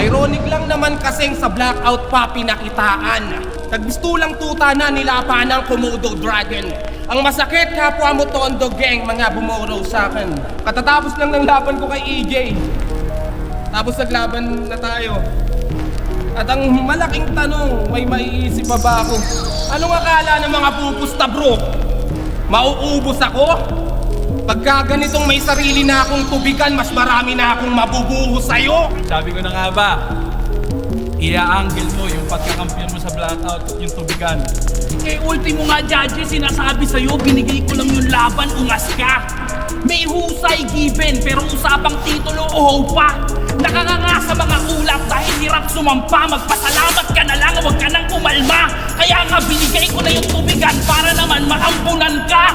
Ironic lang naman kasing sa blackout pa pinakitaan. Naggusto lang tuta na nilapa ng Komodo Dragon. Ang masakit, kapwa mo Tondo Gang, mga bumoro sa akin. Katatapos lang ng laban ko kay EJ. Tapos naglaban na tayo. At ang malaking tanong, may maiisip pa ba ako? Anong akala ng mga pupusta bro? Mauubos ako? Pagka ganitong may sarili na akong tubigan, mas marami na akong mabubuhos sa'yo. Sabi ko na nga ba, ia-angle mo yung pagkakampiyon mo sa blackout at yung tubigan. Eh, ultimo nga, Judge, sinasabi sa'yo, binigay ko lang yung laban, ungas ka. May husay given, pero usapang titulo o pa. Nakakanga sa mga ulap dahil hirap sumampa. Magpasalamat ka na lang, huwag ka nang kumalma. Kaya nga binigay ko na yung tubigan para naman maampunan ka.